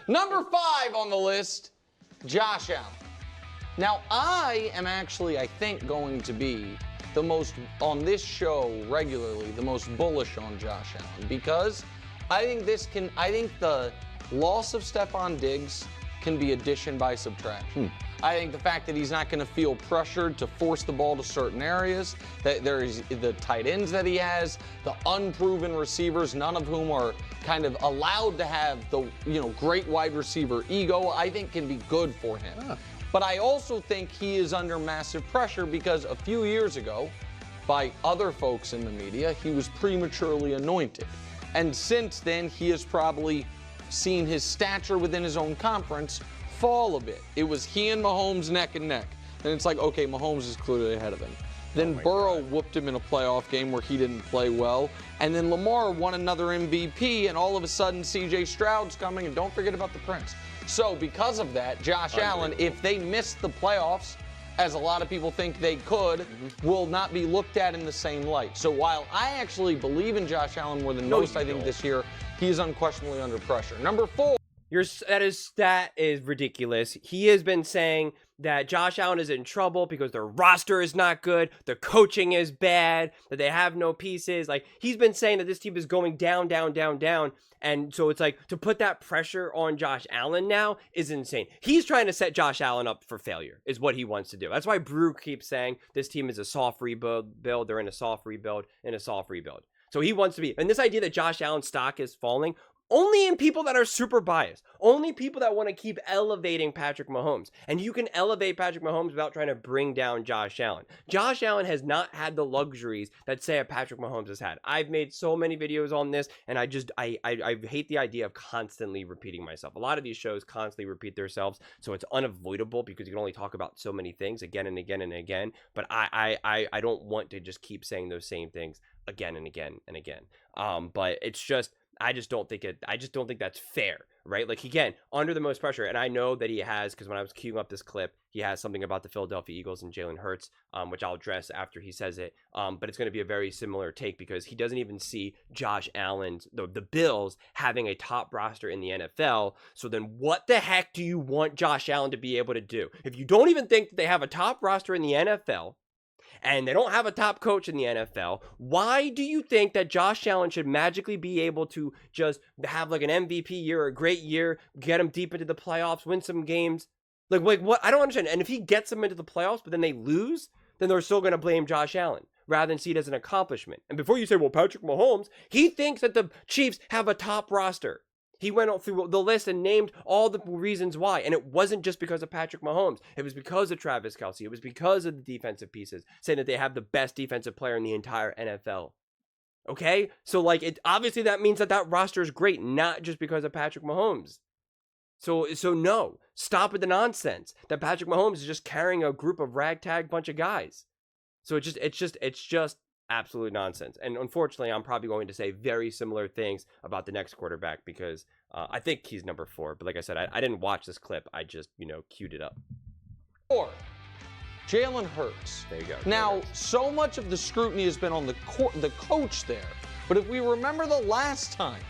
Number 5 on the list, Josh Allen. Now, I am actually, I think, going to be the most, on this show regularly, the most bullish on Josh Allen because I think the loss of Stephon Diggs can be addition by subtraction. I think the fact that he's not going to feel pressured to force the ball to certain areas, that there is the tight ends that he has, the unproven receivers, none of whom are kind of allowed to have the great wide receiver ego, I think can be good for him. But I also think he is under massive pressure because a few years ago, by other folks in the media, he was prematurely anointed. And since then, he has probably seen his stature within his own conference fall a bit. It was he and Mahomes neck and neck. Then it's like, okay, Mahomes is clearly ahead of him. Then Burrow whooped him in a playoff game where he didn't play well. And then Lamar won another MVP, and all of a sudden C.J. Stroud's coming, and don't forget about the Prince. So because of that, Josh Allen, if they miss the playoffs, as a lot of people think they could, will not be looked at in the same light. So while I actually believe in Josh Allen more than most, I think this year, he is unquestionably under pressure. Number 4. That is ridiculous. He has been saying that Josh Allen is in trouble because their roster is not good, their coaching is bad, that they have no pieces. Like, he's been saying that this team is going down, down, down, down. And so it's like, to put that pressure on Josh Allen now is insane. He's trying to set Josh Allen up for failure, is what he wants to do. That's why Brew keeps saying this team is a soft rebuild. They're in a soft rebuild, So he wants to be. And this idea that Josh Allen's stock is falling, only in people that are super biased. Only people that want to keep elevating Patrick Mahomes. And you can elevate Patrick Mahomes without trying to bring down Josh Allen. Josh Allen has not had the luxuries that, say, a Patrick Mahomes has had. I've made so many videos on this, and I hate the idea of constantly repeating myself. A lot of these shows constantly repeat themselves, so it's unavoidable because you can only talk about so many things again and again and again. But I don't want to just keep saying those same things again and again and again. But it's just, I just don't think that's fair, right? Like, again, under the most pressure, and I know that he has, because when I was queuing up this clip, he has something about the Philadelphia Eagles and Jalen Hurts, which I'll address after he says it. But it's going to be a very similar take because he doesn't even see Josh Allen's, the Bills, having a top roster in the NFL. So then what the heck do you want Josh Allen to be able to do? If you don't even think that they have a top roster in the NFL, and they don't have a top coach in the NFL, why do you think that Josh Allen should magically be able to just have like an MVP year, a great year, get him deep into the playoffs, win some games? Like what? I don't understand. And if he gets them into the playoffs, but then they lose, then they're still going to blame Josh Allen rather than see it as an accomplishment. And before you say, well, Patrick Mahomes, he thinks that the Chiefs have a top roster. He went through the list and named all the reasons why. And it wasn't just because of Patrick Mahomes. It was because of Travis Kelce. It was because of the defensive pieces, saying that they have the best defensive player in the entire NFL. Okay? So, like, obviously that means that roster is great, not just because of Patrick Mahomes. So no. Stop with the nonsense that Patrick Mahomes is just carrying a group of ragtag bunch of guys. So it's just absolute nonsense. And unfortunately, I'm probably going to say very similar things about the next quarterback because I think he's number 4. But like I said, I didn't watch this clip. I just, queued it up. 4, Jalen Hurts. There you go. Now, so much of the scrutiny has been on the coach there. But if we remember the last time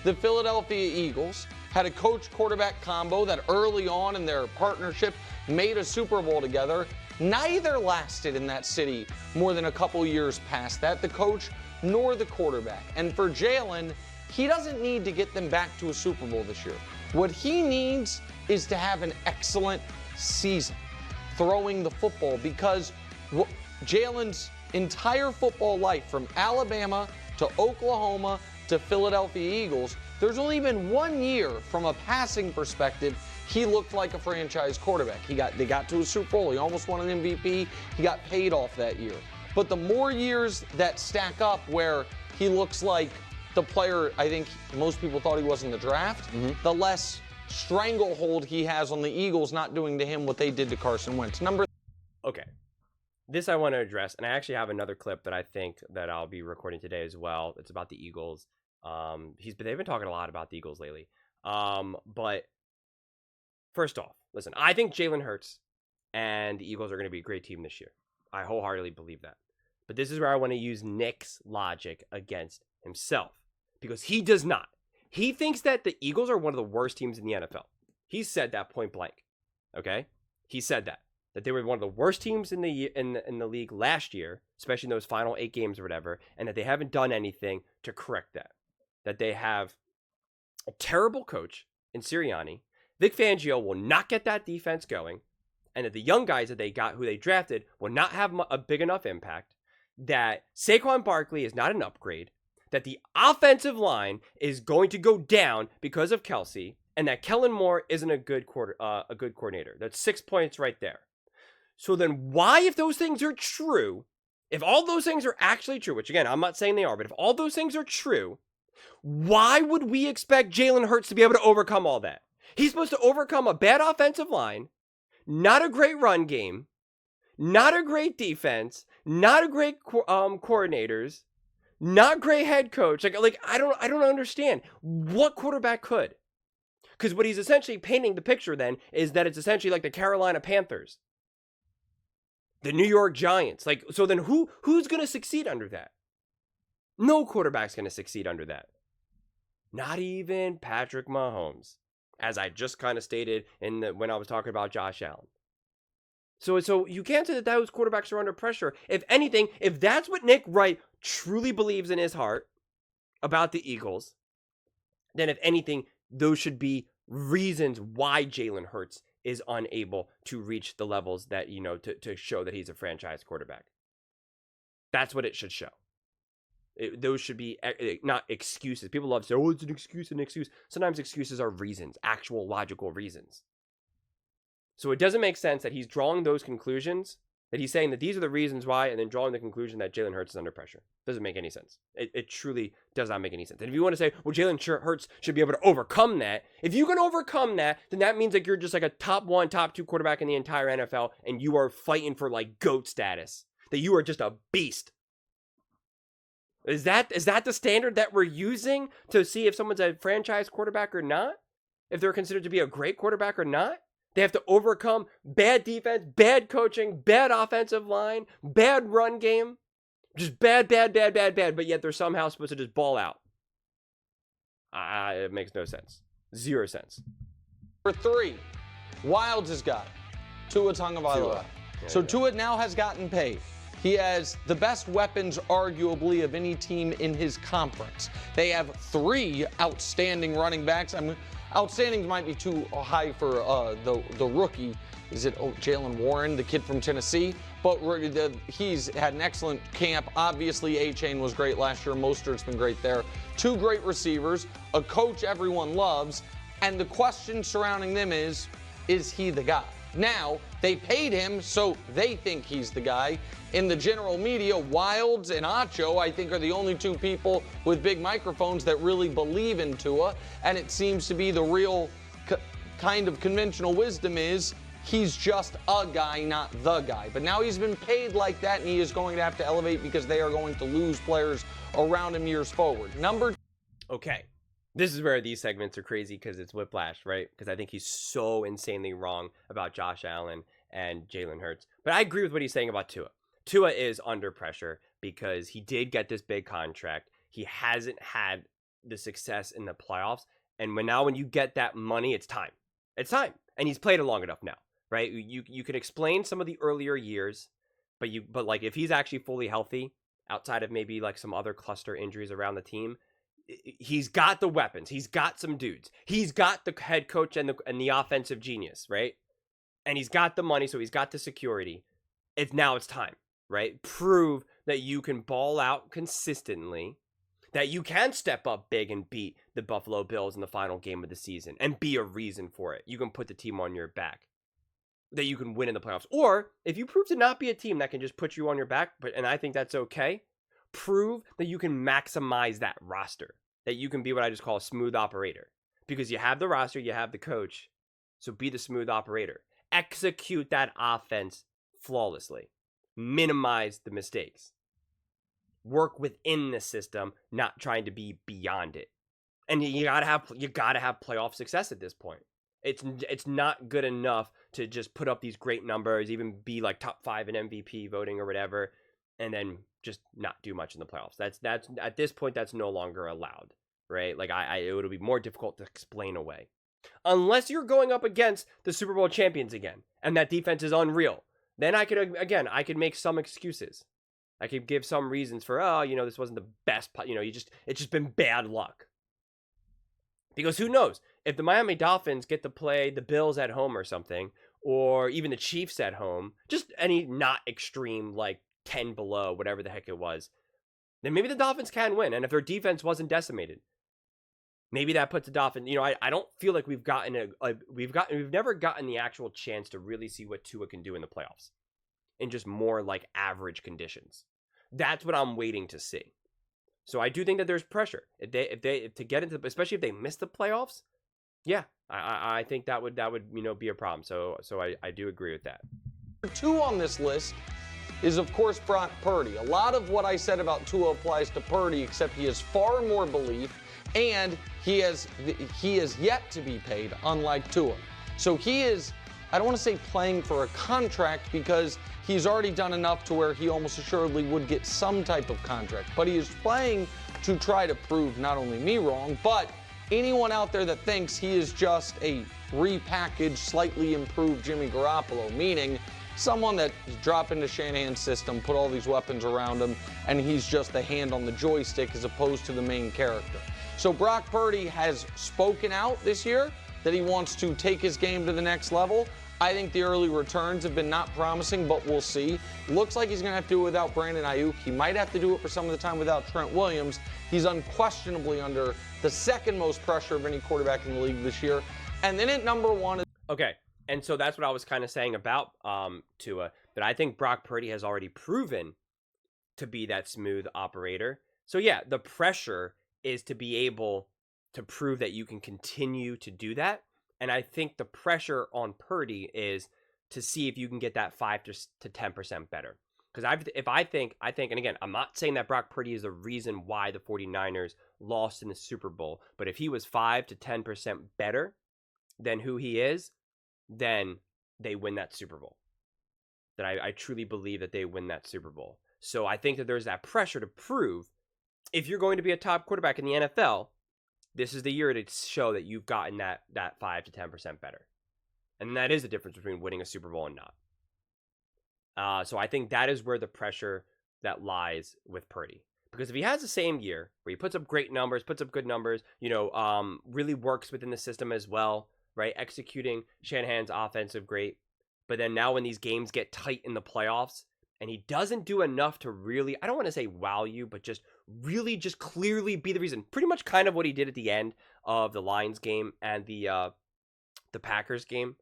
the Philadelphia Eagles had a coach-quarterback combo that early on in their partnership made a Super Bowl together, neither lasted in that city more than a couple years past that, the coach nor the quarterback. And for Jalen, he doesn't need to get them back to a Super Bowl this year. What he needs is to have an excellent season throwing the football because Jalen's entire football life, from Alabama to Oklahoma to Philadelphia Eagles, there's only been 1 year from a passing perspective he looked like a franchise quarterback. They got to a Super Bowl. He almost won an MVP. He got paid off that year. But the more years that stack up where he looks like the player I think most people thought he was in the draft, the less stranglehold he has on the Eagles not doing to him what they did to Carson Wentz. Okay. This I want to address, and I actually have another clip that I think that I'll be recording today as well. It's about the Eagles. They've been talking a lot about the Eagles lately. But first off, listen, I think Jalen Hurts and the Eagles are going to be a great team this year. I wholeheartedly believe that. But this is where I want to use Nick's logic against himself. Because he does not. He thinks that the Eagles are one of the worst teams in the NFL. He said that point blank. Okay? He said that they were one of the worst teams in the league last year, especially in those final 8 games or whatever, and that they haven't done anything to correct that. That they have a terrible coach in Sirianni. Vic Fangio will not get that defense going, and that the young guys that they got, who they drafted, will not have a big enough impact. That Saquon Barkley is not an upgrade. That the offensive line is going to go down because of Kelsey, and that Kellen Moore isn't a good coordinator. That's 6 points right there. So then why, if those things are true, if all those things are actually true, which again, I'm not saying they are, but if all those things are true, why would we expect Jalen Hurts to be able to overcome all that? He's supposed to overcome a bad offensive line, not a great run game, not a great defense, not a great coordinators, not great head coach. Like I don't understand what quarterback could. Because what he's essentially painting the picture then is that it's essentially like the Carolina Panthers, the New York Giants. Like, so then who's going to succeed under that? No quarterback's going to succeed under that. Not even Patrick Mahomes, as I just kind of stated when I was talking about Josh Allen. So you can't say that those quarterbacks are under pressure. If anything, if that's what Nick Wright truly believes in his heart about the Eagles, then if anything, those should be reasons why Jalen Hurts is unable to reach the levels that, to show that he's a franchise quarterback. That's what it should show. Those should be not excuses. People love to say, oh, it's an excuse. Sometimes excuses are reasons, actual logical reasons. So it doesn't make sense that he's drawing those conclusions, that he's saying that these are the reasons why, and then drawing the conclusion that Jalen Hurts is under pressure. Doesn't make any sense. It truly does not make any sense. And if you want to say, well, Jalen Hurts should be able to overcome that, if you can overcome that, then that means like you're just like a top 1, top 2 quarterback in the entire NFL, and you are fighting for like GOAT status. That you are just a beast. Is that the standard that we're using to see if someone's a franchise quarterback or not? If they're considered to be a great quarterback or not? They have to overcome bad defense, bad coaching, bad offensive line, bad run game. Just bad, but yet they're somehow supposed to just ball out. It makes no sense. 0 sense. For 3, Wilds has got Tua Tagovailoa. So Tua now has gotten paid. He has the best weapons, arguably, of any team in his conference. They have 3 outstanding running backs. Outstanding might be too high for the rookie. Is it Jalen Warren, the kid from Tennessee? But he's had an excellent camp. Obviously, A-Chain was great last year. Mostert's been great there. 2 great receivers, a coach everyone loves, and the question surrounding them is he the guy? Now, they paid him, so they think he's the guy. In the general media, Wilds and Acho, I think, are the only 2 people with big microphones that really believe in Tua. And it seems to be the real kind of conventional wisdom is he's just a guy, not the guy. But now he's been paid like that, and he is going to have to elevate because they are going to lose players around him years forward. Okay. This is where these segments are crazy because it's whiplash, right? Because I think he's so insanely wrong about Josh Allen and Jalen Hurts. But I agree with what he's saying about Tua. Tua is under pressure because he did get this big contract. He hasn't had the success in the playoffs. And when you get that money, it's time. It's time. And he's played it long enough now, right? You can explain some of the earlier years, but like if he's actually fully healthy, outside of maybe like some other cluster injuries around the team, he's got the weapons. He's got some dudes. He's got the head coach and the offensive genius, right? And he's got the money, so he's got the security. It's time, right? Prove that you can ball out consistently, that you can step up big and beat the Buffalo Bills in the final game of the season and be a reason for it. You can put the team on your back, that you can win in the playoffs. Or if you prove to not be a team that can just put you on your back, and I think that's okay, prove that you can maximize that roster, that you can be what I just call a smooth operator, because you have the roster, you have the coach. So be the smooth operator. Execute that offense flawlessly. Minimize the mistakes. Work within the system, not trying to be beyond it. And you gotta have playoff success at this point. It's not good enough to just put up these great numbers, even be like top 5 in MVP voting or whatever, and then just not do much in the playoffs. That's at this point, that's no longer allowed. right? Like it would be more difficult to explain away. Unless you're going up against the Super Bowl champions again, and that defense is unreal. Then I could make some excuses. I could give some reasons for, this wasn't the best, it's just been bad luck. Because who knows, if the Miami Dolphins get to play the Bills at home or something, or even the Chiefs at home, just any not extreme, like 10 below, whatever the heck it was, then maybe the Dolphins can win. And if their defense wasn't decimated, maybe that puts the Dolphins, I don't feel like we've never gotten the actual chance to really see what Tua can do in the playoffs in just more like average conditions. That's what I'm waiting to see. So I do think that there's pressure if to get into, especially if they miss the playoffs. Yeah, I think that would be a problem. So I do agree with that. Number 2 on this list is, of course, Brock Purdy. A lot of what I said about Tua applies to Purdy, except he has far more belief, and he is yet to be paid, unlike Tua. So he is, I don't want to say playing for a contract, because he's already done enough to where he almost assuredly would get some type of contract. But he is playing to try to prove not only me wrong, but anyone out there that thinks he is just a repackaged, slightly improved Jimmy Garoppolo, meaning someone that drop into Shanahan's system, put all these weapons around him, and he's just the hand on the joystick as opposed to the main character. So Brock Purdy has spoken out this year that he wants to take his game to the next level. I think the early returns have been not promising, but we'll see. Looks like he's going to have to do it without Brandon Ayuk. He might have to do it for some of the time without Trent Williams. He's unquestionably under the second most pressure of any quarterback in the league this year. And then at number 1 Okay, and so that's what I was kind of saying about Tua, that I think Brock Purdy has already proven to be that smooth operator. So yeah, the pressure is to be able to prove that you can continue to do that. And I think the pressure on Purdy is to see if you can get that 5 to 10% better. Because I think, and again, I'm not saying that Brock Purdy is the reason why the 49ers lost in the Super Bowl, but if he was 5 to 10% better than who he is, then they win that Super Bowl. That I truly believe that they win that Super Bowl. So I think that there's that pressure to prove, if you're going to be a top quarterback in the NFL, this is the year to show that you've gotten that 5 to 10% better. And that is the difference between winning a Super Bowl and not. So I think that is where the pressure that lies with Purdy. Because if he has the same year where he puts up great numbers, puts up good numbers, really works within the system as well, right? Executing Shanahan's offensive great. But then now when these games get tight in the playoffs and he doesn't do enough to really, I don't want to say wow you, but just really just clearly be the reason. Pretty much kind of what he did at the end of the Lions game and the Packers game.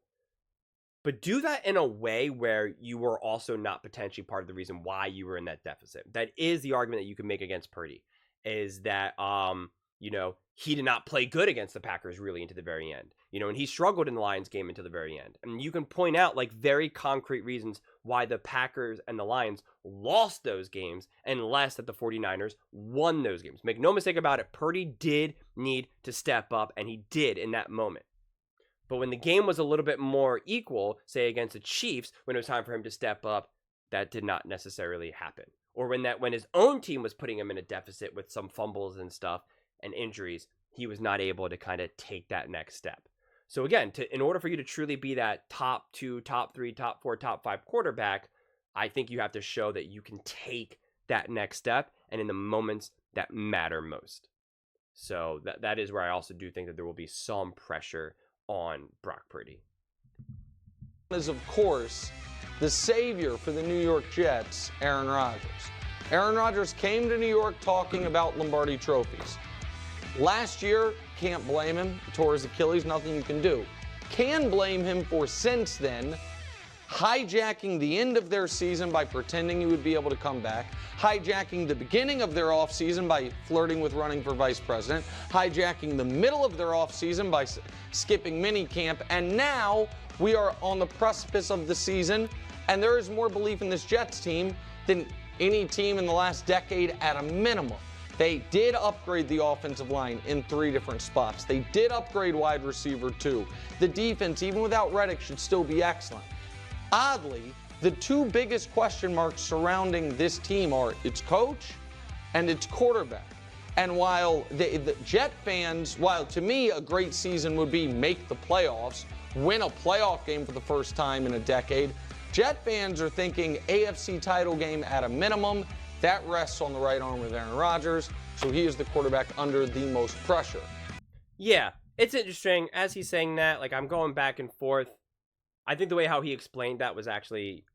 But do that in a way where you were also not potentially part of the reason why you were in that deficit. That is the argument that you can make against Purdy, is that, he did not play good against the Packers really into the very end. And he struggled in the Lions game until the very end. And you can point out like very concrete reasons why the Packers and the Lions lost those games, unless that the 49ers won those games. Make no mistake about it, Purdy did need to step up, and he did in that moment. But when the game was a little bit more equal, say against the Chiefs, when it was time for him to step up, that did not necessarily happen. Or when his own team was putting him in a deficit with some fumbles and stuff and injuries, he was not able to kind of take that next step. So again, in order for you to truly be that top 2, top 3, top 4, top 5 quarterback, I think you have to show that you can take that next step and in the moments that matter most. So that is where I also do think that there will be some pressure on Brock Purdy. Is, of course, the savior for the New York Jets, Aaron Rodgers. Aaron Rodgers came to New York talking about Lombardi trophies. Last year, can't blame him. Tore his Achilles, nothing you can do. Can blame him for, since then, hijacking the end of their season by pretending he would be able to come back, hijacking the beginning of their offseason by flirting with running for vice president, hijacking the middle of their offseason by skipping minicamp, and now we are on the precipice of the season, and there is more belief in this Jets team than any team in the last decade at a minimum. They did upgrade the offensive line in 3 different spots. They did upgrade wide receiver 2. The defense, even without Reddick, should still be excellent. Oddly, the 2 biggest question marks surrounding this team are its coach and its quarterback. And while the Jet fans, while to me a great season would be make the playoffs, win a playoff game for the first time in a decade, Jet fans are thinking AFC title game at a minimum. That rests on the right arm of Aaron Rodgers, so he is the quarterback under the most pressure. Yeah, it's interesting. As he's saying that, like, I'm going back and forth. I think the way how he explained that was actually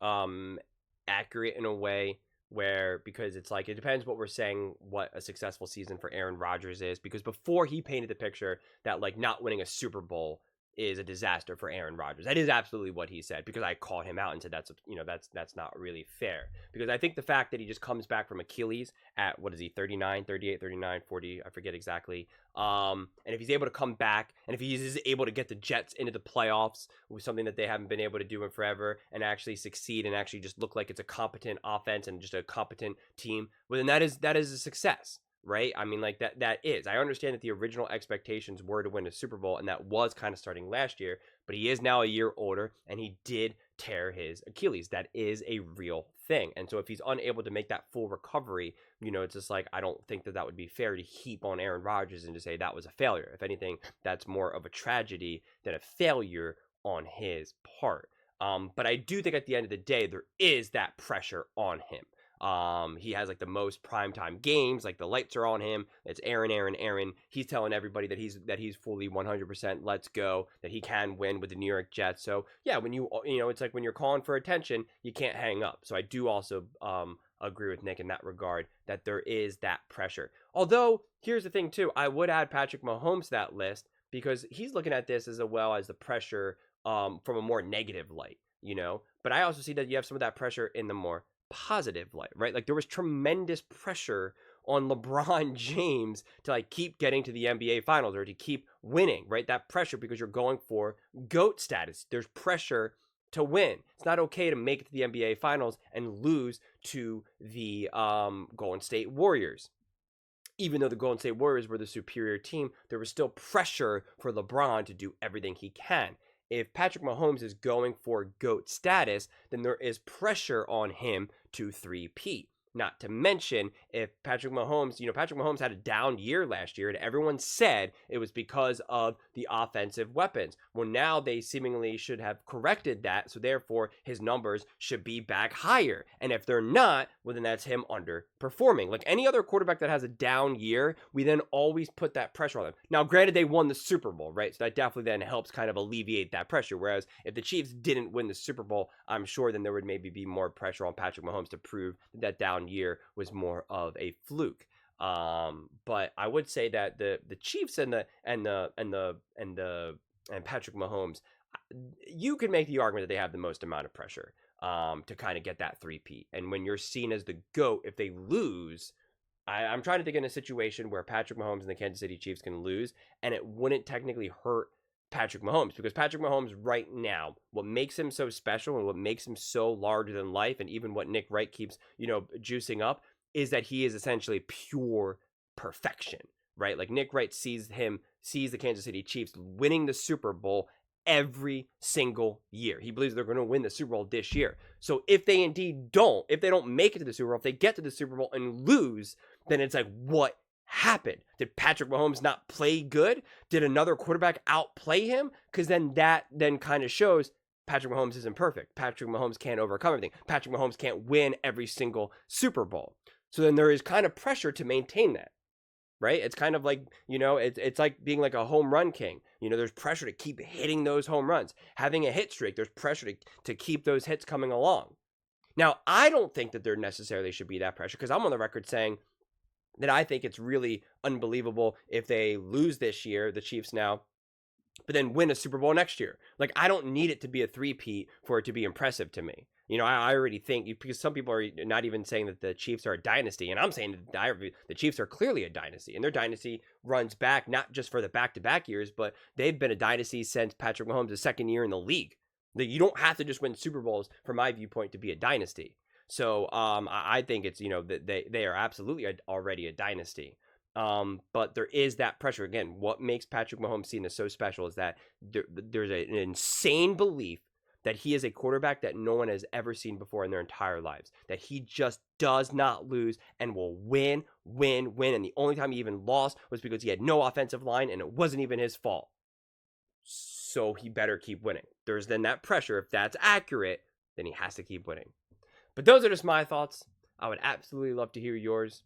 accurate in a way where, because it's like, it depends what we're saying, what a successful season for Aaron Rodgers is, because before he painted the picture that, like, not winning a Super Bowl is a disaster for Aaron Rodgers. That is absolutely what he said, because I called him out and said that's not really fair. Because I think the fact that he just comes back from Achilles at, what is he, 39, 38, 39, 40, I forget exactly. And if he's able to come back, and if he's able to get the Jets into the playoffs with something that they haven't been able to do in forever, and actually succeed and actually just look like it's a competent offense and just a competent team, well, then that is a success. Right? I mean, like, that is. I understand that the original expectations were to win a Super Bowl, and that was kind of starting last year, but he is now a year older, and he did tear his Achilles. That is a real thing. And so if he's unable to make that full recovery, it's just like, I don't think that would be fair to heap on Aaron Rodgers and to say that was a failure. If anything, that's more of a tragedy than a failure on his part. But I do think at the end of the day, there is that pressure on him. He has like the most primetime games, like the lights are on him. It's Aaron. He's telling everybody that he's fully 100% let's go, that he can win with the New York Jets. So yeah, when it's like when you're calling for attention, you can't hang up. So I do also agree with Nick in that regard, that there is that pressure. Although here's the thing too, I would add Patrick Mahomes to that list, because he's looking at this as well as the pressure from a more negative light, But I also see that you have some of that pressure in the more positive light, right? Like, there was tremendous pressure on LeBron James to like keep getting to the NBA finals or to keep winning, right? That pressure, because you're going for GOAT status. There's pressure to win. It's not okay to make it to the NBA finals and lose to the Golden State Warriors. Even though the Golden State Warriors were the superior team, there was still pressure for LeBron to do everything he can. If Patrick Mahomes is going for GOAT status, then there is pressure on him to three-peat. Not to mention, if Patrick Mahomes had a down year last year, and everyone said it was because of the offensive weapons. Well, now they seemingly should have corrected that, so therefore his numbers should be back higher. And if they're not, well, then that's him underperforming. Like any other quarterback that has a down year, we then always put that pressure on them. Now, granted, they won the Super Bowl, right? So that definitely then helps kind of alleviate that pressure. Whereas if the Chiefs didn't win the Super Bowl, I'm sure then there would maybe be more pressure on Patrick Mahomes to prove that down year was more of a fluke. But I would say that the Chiefs and Patrick Mahomes, you can make the argument that they have the most amount of pressure to kind of get that three-peat. And when you're seen as the GOAT, if they lose, I'm trying to think in a situation where Patrick Mahomes and the Kansas City Chiefs can lose, and it wouldn't technically hurt Patrick Mahomes, because Patrick Mahomes right now, what makes him so special and what makes him so larger than life, and even what Nick Wright keeps, juicing up, is that he is essentially pure perfection, right? Like Nick Wright sees the Kansas City Chiefs winning the Super Bowl every single year. He believes they're going to win the Super Bowl this year. So if they don't make it to the Super Bowl, if they get to the Super Bowl and lose, then it's like, what happened? Did Patrick Mahomes not play good? Did another quarterback outplay him? Because then that kind of shows Patrick Mahomes isn't perfect. Patrick Mahomes can't overcome everything. Patrick Mahomes can't win every single Super Bowl. So then there is kind of pressure to maintain that, right? It's kind of like, it's like being like a home run king. There's pressure to keep hitting those home runs. Having a hit streak, there's pressure to keep those hits coming along. Now, I don't think that there necessarily should be that pressure, because I'm on the record saying that I think it's really unbelievable if they lose this year, the Chiefs now, but then win a Super Bowl next year. Like, I don't need it to be a three-peat for it to be impressive to me. I already think, because some people are not even saying that the Chiefs are a dynasty, and I'm saying that the Chiefs are clearly a dynasty, and their dynasty runs back not just for the back-to-back years, but they've been a dynasty since Patrick Mahomes' second year in the league. You don't have to just win Super Bowls, from my viewpoint, to be a dynasty. So I think it's, that they are absolutely already a dynasty. But there is that pressure. Again, what makes Patrick Mahomes seen as so special is that there's an insane belief that he is a quarterback that no one has ever seen before in their entire lives. That he just does not lose and will win. And the only time he even lost was because he had no offensive line and it wasn't even his fault. So he better keep winning. There's then that pressure. If that's accurate, then he has to keep winning. But those are just my thoughts. I would absolutely love to hear yours.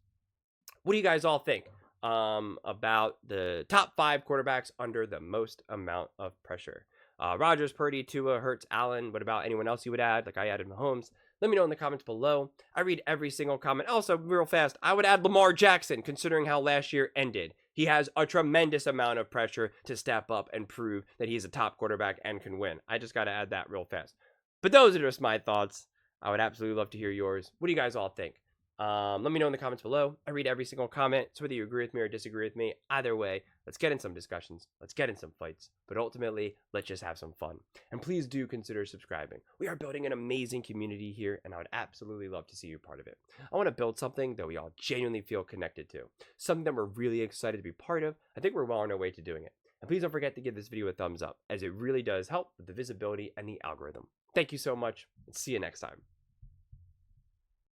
What do you guys all think about the top 5 quarterbacks under the most amount of pressure? Rodgers, Purdy, Tua, Hurts, Allen. What about anyone else you would add? Like I added Mahomes. Let me know in the comments below. I read every single comment. Also, real fast, I would add Lamar Jackson, considering how last year ended. He has a tremendous amount of pressure to step up and prove that he's a top quarterback and can win. I just got to add that real fast. But those are just my thoughts. I would absolutely love to hear yours. What do you guys all think? Let me know in the comments below. I read every single comment, so whether you agree with me or disagree with me, either way, let's get in some discussions. Let's get in some fights. But ultimately, let's just have some fun. And please do consider subscribing. We are building an amazing community here, and I would absolutely love to see you part of it. I want to build something that we all genuinely feel connected to. Something that we're really excited to be part of. I think we're well on our way to doing it. And please don't forget to give this video a thumbs up, as it really does help with the visibility and the algorithm. Thank you so much, and see you next time.